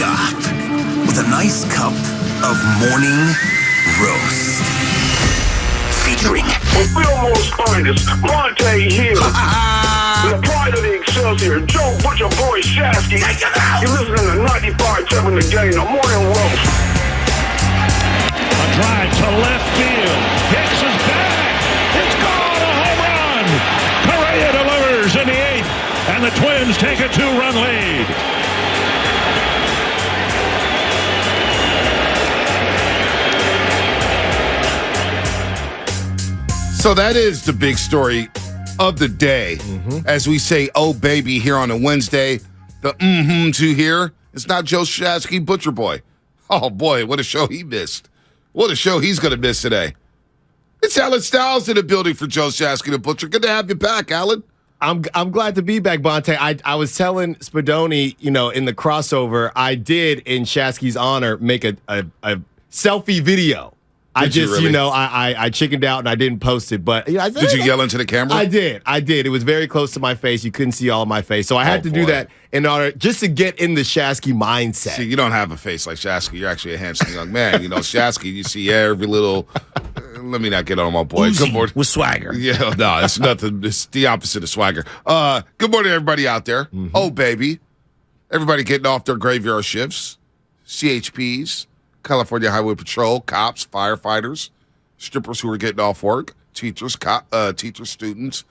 up with a nice cup of morning roast. Featuring Fillmore's finest, Monte Hill. The pride of the Excelsior, Joe Butcher Boy Shasky. You're listening to 95.7 The Game, the morning roast. A drive to left field. Hicks is back. It's gone. A home run. Correa delivers in the eighth, and the Twins take a 2-run lead. So that is the big story of the day. As we say, oh, baby, here on a Wednesday. The to here. It's not Joe Shasky, Butcher Boy. Oh, boy, what a show he missed. What a show he's going to miss today. It's Alan Styles in the building for Joe Shasky, the Butcher. Good to have you back, Alan. I'm glad to be back, Bonte. I was telling Spadoni, in the crossover, I did, in Shasky's honor, make a selfie video. I chickened out and I didn't post it, but did you yell into the camera? I did. It was very close to my face. You couldn't see all of my face, so I had to do that in order just to get in the Shasky mindset. See, you don't have a face like Shasky. You're actually a handsome young man. Shasky, you see every little. Let me not get on my boy. Uzi good morning with swagger. Yeah, no, it's nothing. It's the opposite of swagger. Good morning, everybody out there. Oh, baby, everybody getting off their graveyard shifts, CHPs. California Highway Patrol, cops, firefighters, strippers who are getting off work, teachers, students,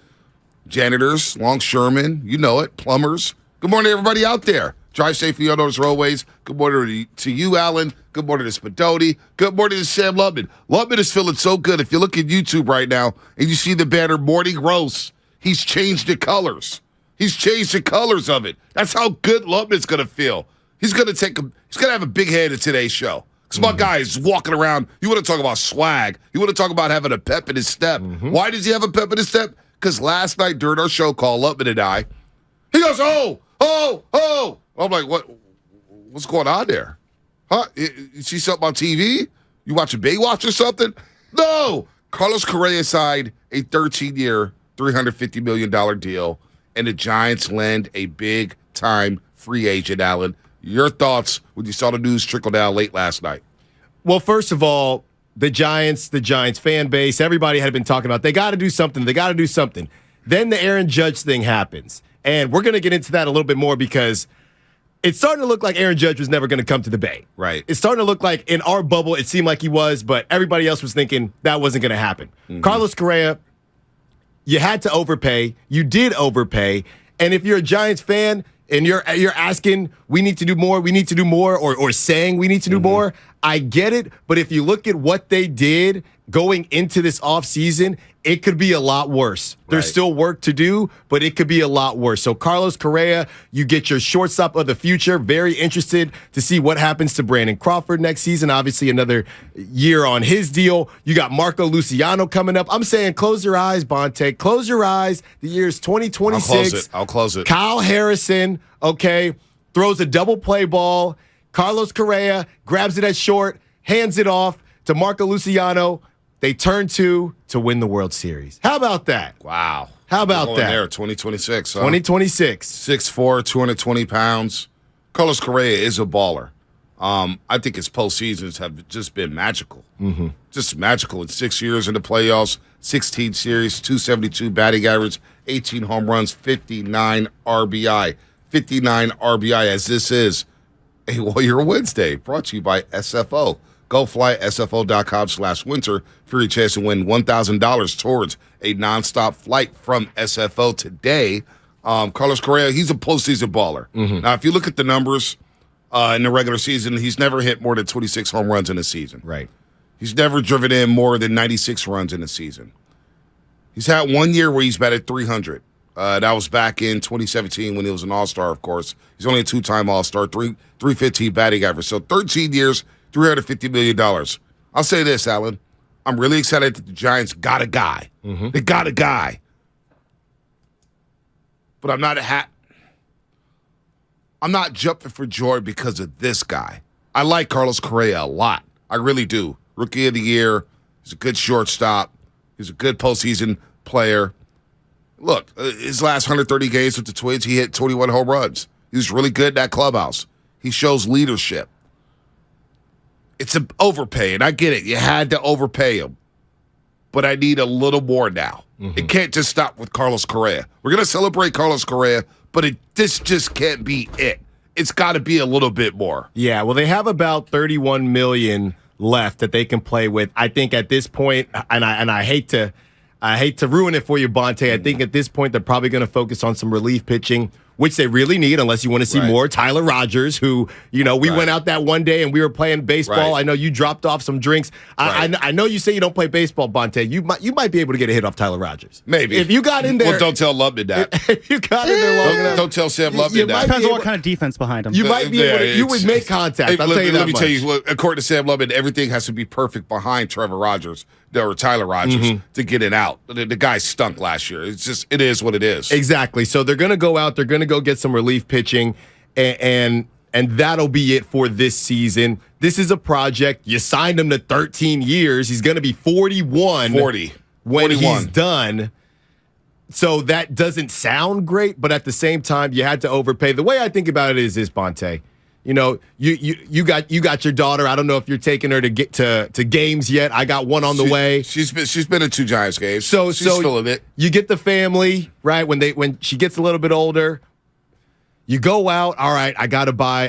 janitors, longshoremen, you know it, plumbers. Good morning, everybody out there. Drive safely on those roadways. Good morning to you, Alan. Good morning to Spadoni. Good morning to Sam Lubman. Lubman is feeling so good. If you look at YouTube right now and you see the banner Morning Roast, he's changed the colors. He's changed the colors of it. That's how good Lubman's going to feel. He's going to have a big head in today's show. Because my guy is walking around. You want to talk about swag. You want to talk about having a pep in his step. Why does he have a pep in his step? Because last night during our show call, Lubman and I, he goes, oh. I'm like, what's going on there? Huh? You see something on TV? You watching Baywatch or something? No. Carlos Correa signed a 13-year, $350 million deal, and the Giants land a big-time free agent, Allen. Your thoughts when you saw the news trickle down late last night? Well, first of all, the Giants fan base, everybody had been talking about they got to do something. Then the Aaron Judge thing happens. And we're going to get into that a little bit more because it's starting to look like Aaron Judge was never going to come to the Bay. Right. It's starting to look like in our bubble, it seemed like he was, but everybody else was thinking that wasn't going to happen. Carlos Correa, you had to overpay. You did overpay. And if you're a Giants fan, and you're asking, we need to do more, or saying we need to do more, I get it. But if you look at what they did going into this offseason, it could be a lot worse. There's still work to do, but it could be a lot worse. So Carlos Correa, you get your shortstop of the future. Very interested to see what happens to Brandon Crawford next season. Obviously, another year on his deal. You got Marco Luciano coming up. I'm saying close your eyes, Bonte. Close your eyes. The year's 2026. I'll close it. Kyle Harrison, throws a double play ball. Carlos Correa grabs it at short, hands it off to Marco Luciano. They turn to win the World Series. How about that? Wow. How about that? There, 2026. Huh? 2026. 6'4", 220 pounds. Carlos Correa is a baller. I think his postseasons have just been magical. Just magical. In 6 years in the playoffs, 16 series, 272 batting average, 18 home runs, 59 RBI. 59 RBI, as this is a Warrior Wednesday, brought to you by SFO. Go fly SFO.com/winter for your chance to win $1,000 towards a nonstop flight from SFO today. Carlos Correa, he's a postseason baller. Now, if you look at the numbers in the regular season, he's never hit more than 26 home runs in a season. Right. He's never driven in more than 96 runs in a season. He's had 1 year where he's batted 300. That was back in 2017 when he was an All-Star, of course. He's only a two-time All-Star, 315 batting average. So 13 years, $350 million. I'll say this, Alan. I'm really excited that the Giants got a guy. They got a guy. But I'm not jumping for joy because of this guy. I like Carlos Correa a lot. I really do. Rookie of the year. He's a good shortstop. He's a good postseason player. Look, his last 130 games with the Twins, he hit 21 home runs. He was really good in that clubhouse. He shows leadership. It's an overpay, and I get it. You had to overpay him. But I need a little more now. It can't just stop with Carlos Correa. We're going to celebrate Carlos Correa, but this just can't be it. It's got to be a little bit more. Yeah, well, they have about $31 million left that they can play with. I think at this point, and I hate to ruin it for you, Bonte. I think at this point they're probably going to focus on some relief pitching, which they really need, unless you want to see more Tyler Rogers, who, we went out that one day and we were playing baseball. Right. I know you dropped off some drinks. I know you say you don't play baseball, Bonte. You might be able to get a hit off Tyler Rogers. Maybe. If you got in there. Well, don't tell Lubman that. If you got in there long enough. Don't tell Sam Lubman that. Depends on what kind of defense behind him. You might be able to. You would make contact. I'll tell you that Let me much. tell you, according to Sam Lubman, everything has to be perfect behind Trevor Rogers or Tyler Rogers to get it out. The guy stunk last year. It is what it is. Exactly. So they're going to go out. They're going to go get some relief pitching, and that'll be it for this season. This is a project. You signed him to 13 years. He's going to be 41. 40. When 41. he's done. So that doesn't sound great, but at the same time, you had to overpay. The way I think about it is this, Bonte. You got your daughter. I don't know if you're taking her to get to games yet. I got one on the way. She's been in 2 Giants games. So she's feeling it. You get the family, right? When she gets a little bit older, you go out. All right, I gotta buy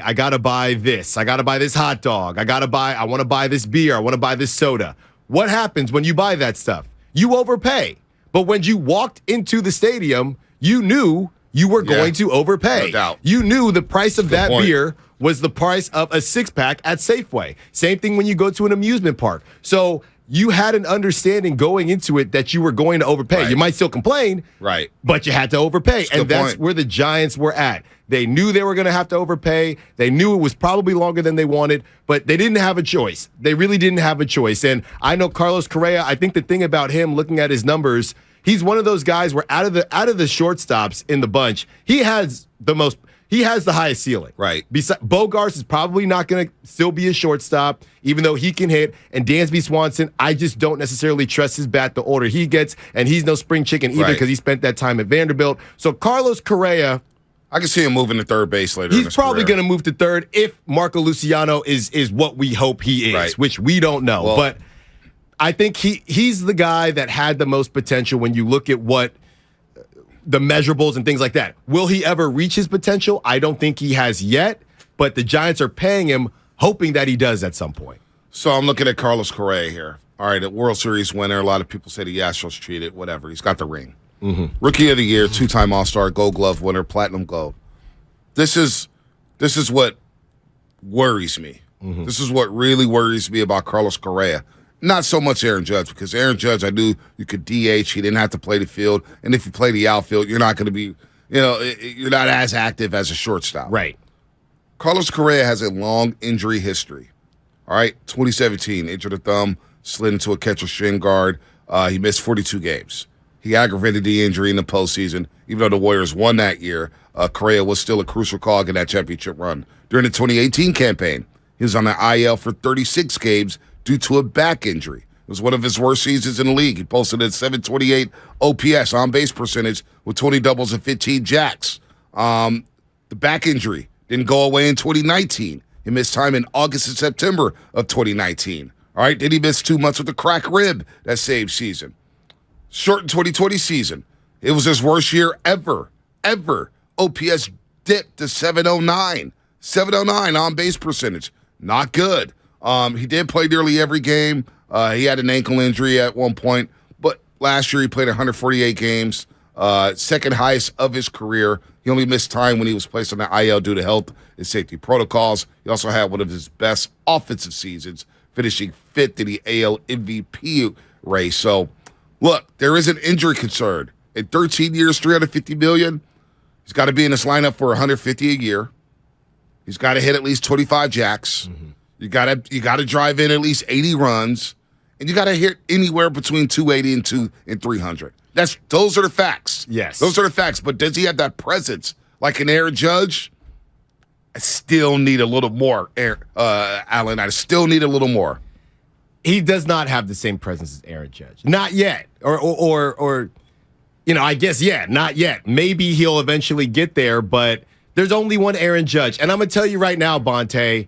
this. I gotta buy this hot dog. I want to buy this beer. I want to buy this soda. What happens when you buy that stuff? You overpay. But when you walked into the stadium, you knew you were going to overpay. No doubt. You knew the price of that point. beer was the price of a 6-pack at Safeway. Same thing when you go to an amusement park. So you had an understanding going into it that you were going to overpay. Right. You might still complain, Right. but you had to overpay. And that's point. where the Giants were at. They knew they were going to have to overpay. They knew it was probably longer than they wanted, but they didn't have a choice. They really didn't have a choice. And I know Carlos Correa, I think the thing about him, looking at his numbers, he's one of those guys where out of the shortstops in the bunch, he has the highest ceiling. Right. Bogarts is probably not going to still be a shortstop, even though he can hit. And Dansby Swanson, I just don't necessarily trust his bat the older he gets. And he's no spring chicken either because he spent that time at Vanderbilt. So Carlos Correa, I can see him moving to third base later. he's probably going to move to third if Marco Luciano is what we hope he is, which we don't know. Well, but I think he's the guy that had the most potential when you look at what the measurables and things like that. Will he ever reach his potential? I don't think he has yet, but the Giants are paying him, hoping that he does at some point. So I'm looking at Carlos Correa here. All right, a World Series winner. A lot of people say the Astros cheated, whatever. He's got the ring. Rookie of the Year, 2-time All-Star, Gold Glove winner, Platinum Glove. This is what worries me. This is what really worries me about Carlos Correa. Not so much Aaron Judge, because Aaron Judge, I knew you could DH. He didn't have to play the field. And if you play the outfield, you're not going to be, you're not as active as a shortstop. Right. Carlos Correa has a long injury history. All right, 2017, injured a thumb, slid into a catcher shin guard. He missed 42 games. He aggravated the injury in the postseason. Even though the Warriors won that year, Correa was still a crucial cog in that championship run. During the 2018 campaign, he was on the IL for 36 games due to a back injury. It was one of his worst seasons in the league. He posted a 728 OPS on-base percentage with 20 doubles and 15 jacks. The back injury didn't go away in 2019. He missed time in August and September of 2019. All right, then he missed 2 months with a cracked rib that same season. Shortened 2020 season. It was his worst year ever. OPS dipped to 709. 709 on-base percentage. Not good. He did play nearly every game. He had an ankle injury at one point, but last year he played 148 games, second highest of his career. He only missed time when he was placed on the IL due to health and safety protocols. He also had one of his best offensive seasons, finishing fifth in the AL MVP race. So, look, there is an injury concern. In 13 years, $350 million, he's got to be in this lineup for $150 a year. He's got to hit at least 25 jacks. You gotta drive in at least 80 runs, and you gotta hit anywhere between 280 and 300. Those are the facts. Yes, those are the facts. But does he have that presence like an Aaron Judge? I still need a little more, Alan. I still need a little more. He does not have the same presence as Aaron Judge. Not yet, or I guess not yet. Maybe he'll eventually get there, but There's only one Aaron Judge. And I'm going to tell you right now, Bonte,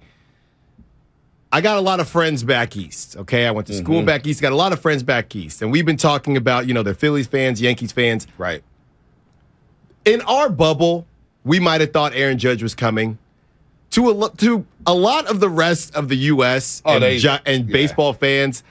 I got a lot of friends back east, okay? I went to school back east. Got a lot of friends back east. And we've been talking about, they're Phillies fans, Yankees fans. Right. In our bubble, we might have thought Aaron Judge was coming. To a lot of the rest of the U.S. and baseball fans,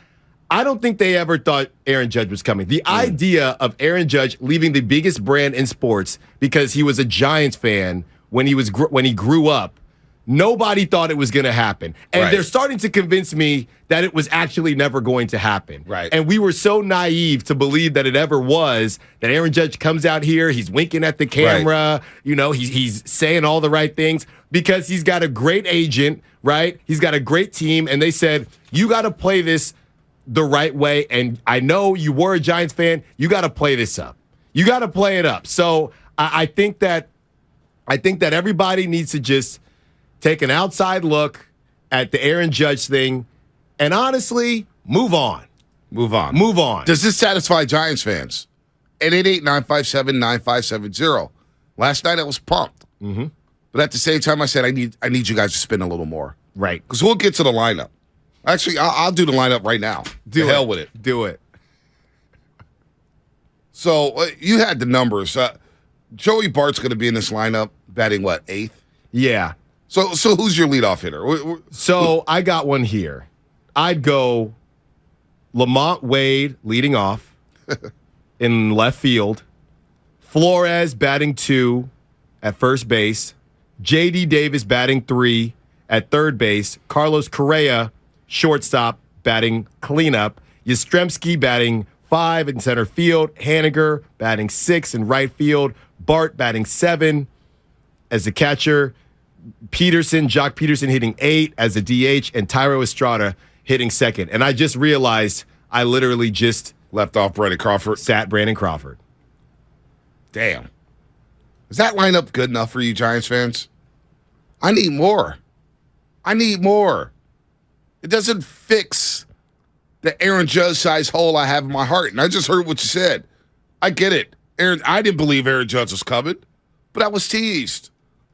I don't think they ever thought Aaron Judge was coming. The idea of Aaron Judge leaving the biggest brand in sports because he was a Giants fan when he grew up, nobody thought it was going to happen. And they're starting to convince me that it was actually never going to happen. Right. And we were so naive to believe that it ever was, that Aaron Judge comes out here, he's winking at the camera, he's saying all the right things because he's got a great agent, right? He's got a great team, and they said, you got to play this the right way. And I know you were a Giants fan. You got to play this up. You got to play it up. So I think that everybody needs to just take an outside look at the Aaron Judge thing and honestly move on. Move on. Move on. Does this satisfy Giants fans? 888-957-9570. Last night I was pumped. But at the same time, I said, I need you guys to spin a little more. Right. Because we'll get to the lineup. Actually, I'll do the lineup right now. To hell with it. Do it. So you had the numbers. Joey Bart's going to be in this lineup, batting what, 8th? Yeah. So who's your leadoff hitter? So I got one here. I'd go Lamont Wade leading off in left field. Flores batting 2 at first base. J.D. Davis batting 3 at third base. Carlos Correa, shortstop, batting cleanup. Yastrzemski batting 5 in center field. Haniger batting 6 in right field. Bart batting 7 as the catcher. Jock Peterson hitting 8 as a DH. And Tyro Estrada hitting second. And I just realized I literally just left off Brandon Crawford. Sat Brandon Crawford. Damn. Is that lineup good enough for you Giants fans? I need more. It doesn't fix the Aaron Judge size hole I have in my heart. And I just heard what you said. I get it. I didn't believe Aaron Judge was coming, but I was teased.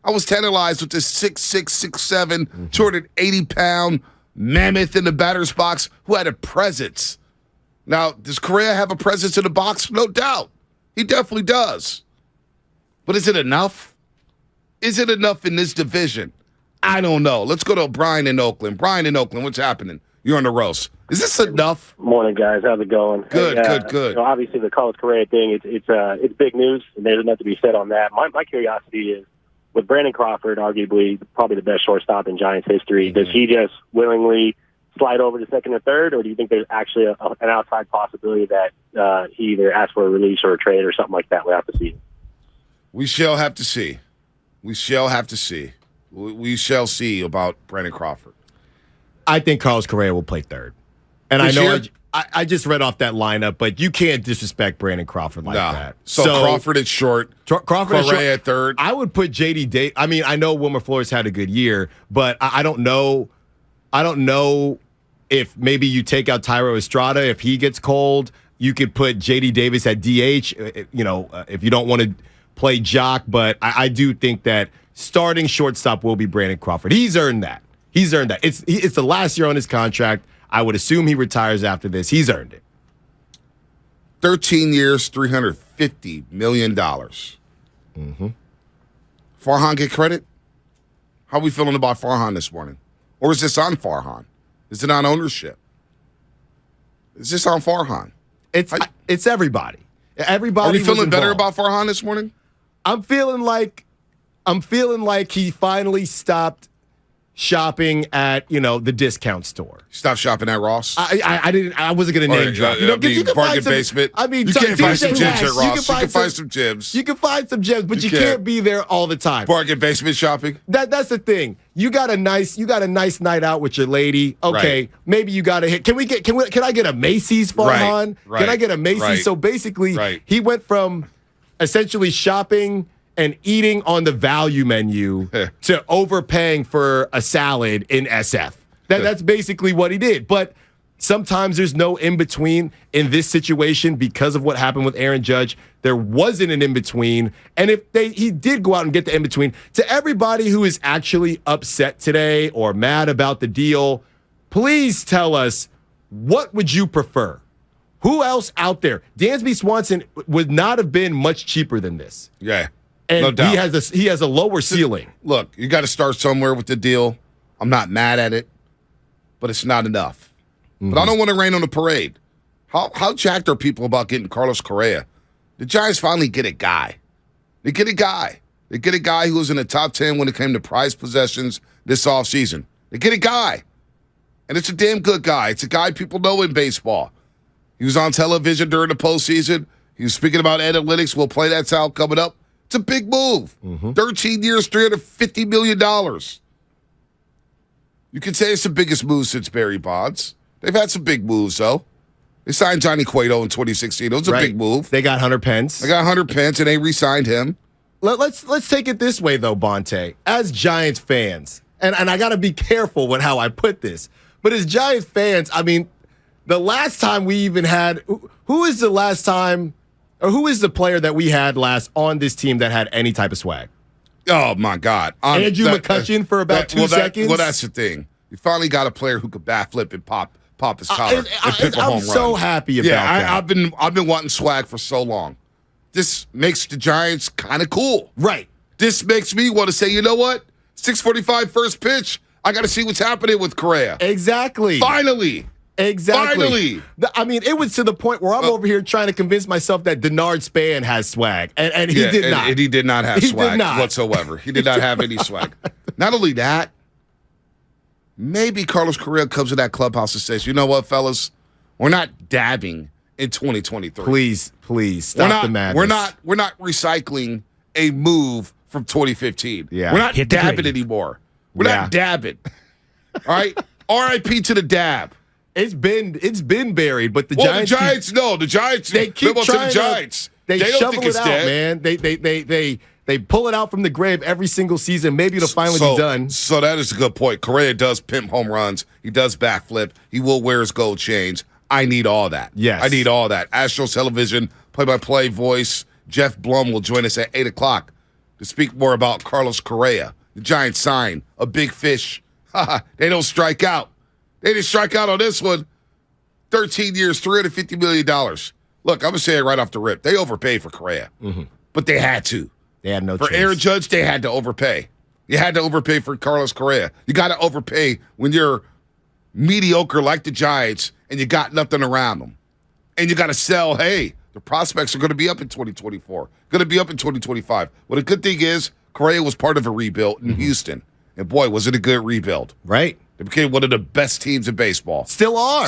I was tantalized with this 6'6", 6'7", 280-pound mammoth in the batter's box who had a presence. Now, does Correa have a presence in the box? No doubt. He definitely does. But is it enough? Is it enough in this division? I don't know. Let's go to Brian in Oakland. Brian in Oakland, what's happening? You're on the roast. Is this enough? Morning, guys. How's it going? Good. Obviously, the Carlos Correa thing, it's big news, and there's enough to be said on that. My curiosity is, with Brandon Crawford, arguably probably the best shortstop in Giants history, does he just willingly slide over to second or third, or do you think there's actually an outside possibility that he either asks for a release or a trade or something like that? We'll have to see. We shall have to see. We shall see about Brandon Crawford. I think Carlos Correa will play third. And This I know year? I just read off that lineup, but you can't disrespect Brandon Crawford like that. So Crawford at short, Crawford Correa at third. I would put J.D. Davis. I mean, I know Wilmer Flores had a good year, but I don't know. I don't know if maybe you take out Tyro Estrada if he gets cold. You could put J.D. Davis at DH. If you don't want to play Jock, but I do think that starting shortstop will be Brandon Crawford. He's earned that. It's the last year on his contract. I would assume he retires after this. He's earned it. 13 years, $350 million. Farhan get credit? How are we feeling about Farhan this morning? Or is this on Farhan? Is it on ownership? Is this on Farhan? It's everybody. Everybody. Are you feeling better about Farhan this morning? I'm feeling like he finally stopped shopping at the discount store. Stop shopping at Ross. I wasn't gonna name drop. You can bargain basement. You can't find some gems at Ross. You can find some gems. You can find some gems, but you can't be there all the time. Bargain basement shopping. That's the thing. You got a nice night out with your lady. Okay, right. Maybe you got to hit. Can I get a Macy's Farhan? Right. Can I get a Macy's? Right. So basically, right. He went from essentially shopping and eating on the value menu to overpaying for a salad in SF. That's basically what he did. But Sometimes there's no in-between. In this situation, because of what happened with Aaron Judge, there wasn't an in-between. And if he did go out and get the in-between, to everybody who is actually upset today or mad about the deal, please tell us, what would you prefer? Who else out there? Dansby Swanson would not have been much cheaper than this. Yeah, and no doubt. He has a lower ceiling. Look, you got to start somewhere with the deal. I'm not mad at it, but it's not enough. But I don't want to rain on the parade. How jacked are people about getting Carlos Correa? The Giants finally get a guy. They get a guy. They get a guy who was in the top 10 when it came to prize possessions this offseason. They get a guy. And it's a damn good guy. It's a guy people know in baseball. He was on television during the postseason. He was speaking about analytics. We'll play that sound coming up. It's a big move. 13 years, $350 million. You could say it's the biggest move since Barry Bonds. They've had some big moves, though. They signed Johnny Cueto in 2016. It was a big move. They got Hunter Pence. They got Hunter Pence, and they re-signed him. Let's take it this way, though, Bonte. As Giants fans, and I got to be careful with how I put this, but as Giants fans, I mean, the last time we even had – who is the last time – or who is the player that we had last on this team that had any type of swag? Oh, my God. Andrew McCutchen for about 2 seconds? Well, that's the thing. You finally got a player who could bat flip and pop his collar and pick a home run. I'm so happy about that. I've been wanting swag for so long. This makes the Giants kind of cool. Right. This makes me want to say, you know what? 6:45 first pitch. I got to see what's happening with Correa. Exactly. Finally. Exactly. I mean, it was to the point where I'm over here trying to convince myself that Denard Span has swag, and he did not. And he did not have swag whatsoever. He did not have any swag. Not only that, maybe Carlos Correa comes to that clubhouse and says, you know what, fellas? We're not dabbing in 2023. Please stop the madness. We're not recycling a move from 2015. Yeah. We're not dabbing anymore. We're not dabbing. All right? R.I.P. to the dab. It's been buried, but the Giants they keep trying to the Giants. They don't shovel think it it's out, dead. man. They pull it out from the grave every single season. Maybe it'll finally be done. So that is a good point. Correa does pimp home runs. He does backflip. He will wear his gold chains. I need all that. Yes. I need all that. Astros television, play-by-play voice, Jeff Blum will join us at 8 o'clock to speak more about Carlos Correa. The Giants sign a big fish. They don't strike out. They didn't strike out on this one. 13 years, $350 million. Look, I'm going to say it right off the rip. They overpaid for Correa, but they had to. They had no choice. For Aaron Judge, they had to overpay. You had to overpay for Carlos Correa. You got to overpay when you're mediocre like the Giants and you got nothing around them. And you got to sell, hey, the prospects are going to be up in 2024, going to be up in 2025. Well, the good thing is Correa was part of a rebuild in Houston. And, boy, was it a good rebuild. Right. They became one of the best teams in baseball. Still are.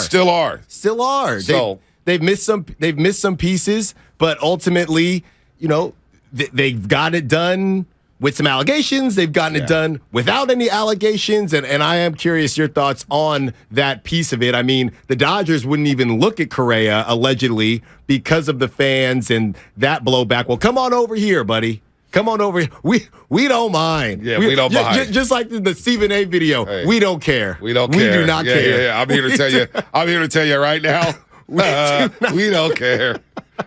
So they've missed some pieces, but ultimately, you know, they've got it done with some allegations. They've gotten it done without any allegations, and I am curious your thoughts on that piece of it. I mean, the Dodgers wouldn't even look at Correa allegedly because of the fans and that blowback. Well, come on over here, buddy. Come on over here. We don't mind. Yeah, we don't mind. Just like the Stephen A. video, we don't care. We don't care. We do not care. Yeah. I'm here to tell you. I'm here to tell you right now. We don't care.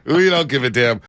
We don't give a damn.